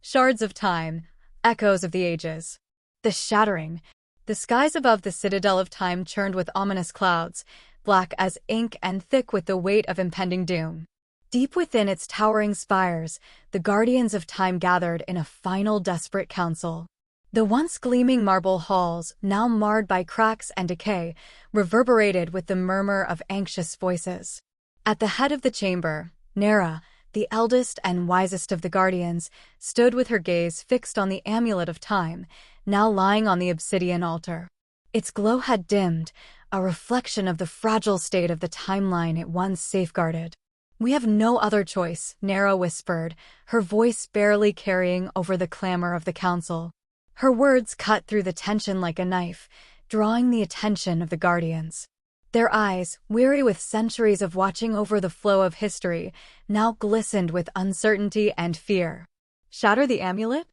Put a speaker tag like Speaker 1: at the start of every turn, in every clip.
Speaker 1: Shards of Time, echoes of the ages. The shattering. The skies above the citadel of time churned with ominous clouds, black as ink and thick with the weight of impending doom. Deep within its towering spires, the guardians of time gathered in a final desperate council. The once gleaming marble halls, now marred by cracks and decay, reverberated with the murmur of anxious voices. At the head of the chamber, Nera, the eldest and wisest of the guardians, stood with her gaze fixed on the Amulet of Time, now lying on the obsidian altar. Its glow had dimmed, a reflection of the fragile state of the timeline it once safeguarded. "We have no other choice," Nera whispered, her voice barely carrying over the clamor of the council. Her words cut through the tension like a knife, drawing the attention of the guardians. Their eyes, weary with centuries of watching over the flow of history, now glistened with uncertainty and fear. "Shatter the amulet?"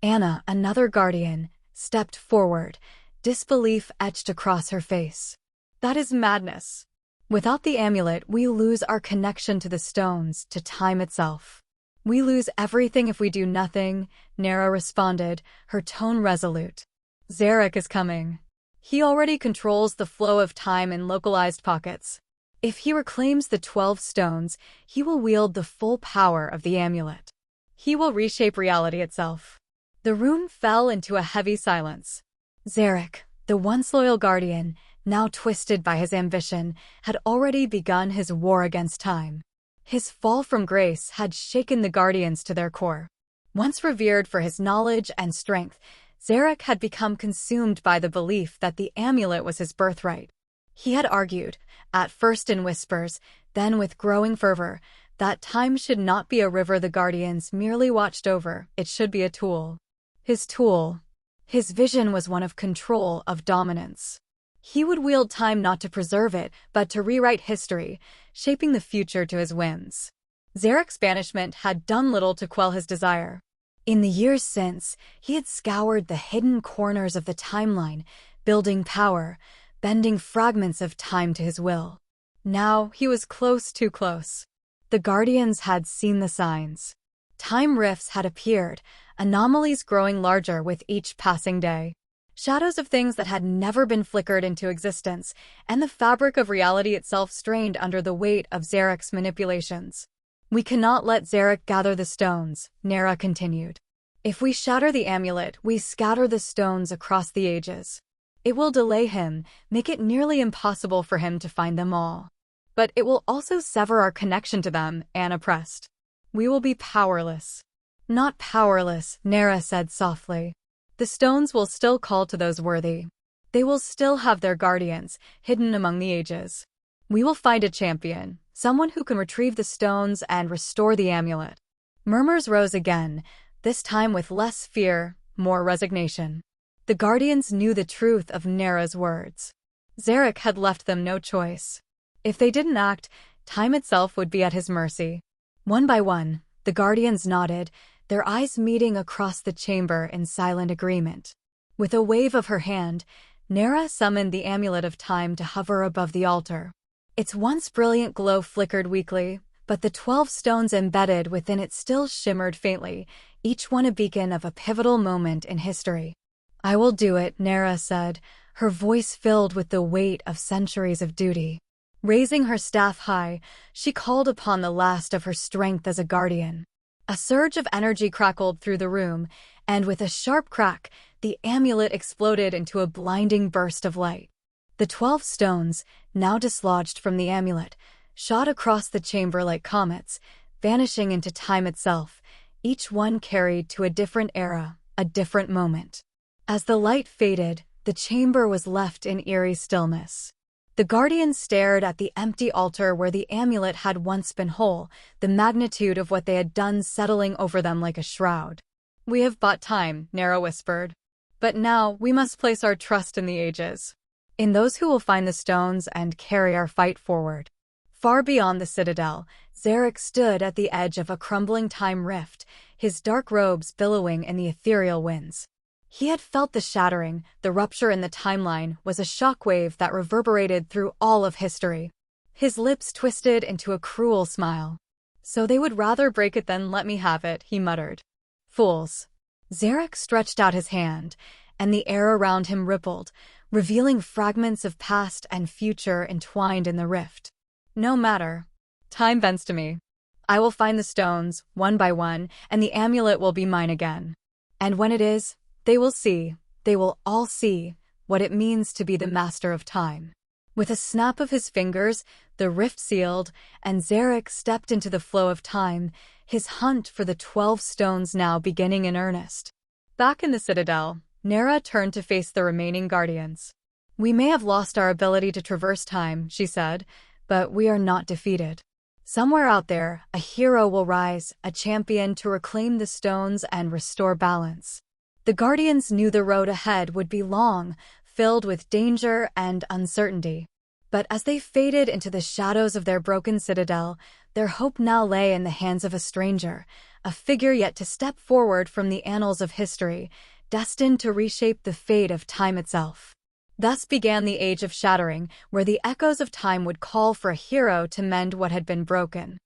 Speaker 1: Anna, another guardian, stepped forward, disbelief etched across her face. "That is madness. Without the amulet, we lose our connection to the stones, to time itself." "We lose everything if we do nothing," Nera responded, her tone resolute. "Zarok is coming. He already controls the flow of time in localized pockets. If he reclaims the 12 stones, he will wield the full power of the amulet. He will reshape reality itself." The room fell into a heavy silence. Zarok, the once loyal guardian, now twisted by his ambition, had already begun his war against time. His fall from grace had shaken the guardians to their core. Once revered for his knowledge and strength, Zarok had become consumed by the belief that the amulet was his birthright. He had argued, at first in whispers, then with growing fervor, that time should not be a river the guardians merely watched over, it should be a tool. His tool. His vision was one of control, of dominance. He would wield time not to preserve it, but to rewrite history, shaping the future to his whims. Zarok's banishment had done little to quell his desire. In the years since, he had scoured the hidden corners of the timeline, building power, bending fragments of time to his will. Now he was close, too close. The guardians had seen the signs. Time rifts had appeared, anomalies growing larger with each passing day. Shadows of things that had never been flickered into existence, and the fabric of reality itself strained under the weight of Zarok's manipulations. "We cannot let Zarok gather the stones," Nera continued. "If we shatter the amulet, we scatter the stones across the ages. It will delay him, make it nearly impossible for him to find them all. But it will also sever our connection to them," Anna pressed. "We will be powerless." "Not powerless," Nera said softly. "The stones will still call to those worthy. They will still have their guardians, hidden among the ages. We will find a champion, someone who can retrieve the stones and restore the amulet." Murmurs rose again, this time with less fear, more resignation. The guardians knew the truth of Nera's words. Zarok had left them no choice. If they didn't act, time itself would be at his mercy. One by one, the guardians nodded, their eyes meeting across the chamber in silent agreement. With a wave of her hand, Nera summoned the Amulet of Time to hover above the altar. Its once brilliant glow flickered weakly, but the 12 stones embedded within it still shimmered faintly, each one a beacon of a pivotal moment in history. "I will do it," Nera said, her voice filled with the weight of centuries of duty. Raising her staff high, she called upon the last of her strength as a guardian. A surge of energy crackled through the room, and with a sharp crack, the amulet exploded into a blinding burst of light. The 12 stones, now dislodged from the amulet, shot across the chamber like comets, vanishing into time itself, each one carried to a different era, a different moment. As the light faded, the chamber was left in eerie stillness. The guardians stared at the empty altar where the amulet had once been whole, the magnitude of what they had done settling over them like a shroud. "We have bought time," Nera whispered. "But now we must place our trust in the ages. In those who will find the stones and carry our fight forward." Far beyond the citadel, Zarok stood at the edge of a crumbling time rift, his dark robes billowing in the ethereal winds. He had felt the shattering, the rupture in the timeline was a shockwave that reverberated through all of history. His lips twisted into a cruel smile. "So they would rather break it than let me have it," he muttered. Fools. Zarok stretched out his hand, and the air around him rippled, revealing fragments of past and future entwined in the rift. No matter. Time bends to me. I will find the stones, one by one, and the amulet will be mine again. And when it is, they will all see, what it means to be the master of time. With a snap of his fingers, the rift sealed, and Zarok stepped into the flow of time, his hunt for the 12 stones now beginning in earnest. Back in the Citadel, Nera turned to face the remaining guardians. We may have lost our ability to traverse time, she said, but we are not defeated. Somewhere out there, a hero will rise, a champion to reclaim the stones and restore balance. The Guardians knew the road ahead would be long, filled with danger and uncertainty. But as they faded into the shadows of their broken citadel, their hope now lay in the hands of a stranger, a figure yet to step forward from the annals of history, destined to reshape the fate of time itself. Thus began the Age of Shattering, where the echoes of time would call for a hero to mend what had been broken.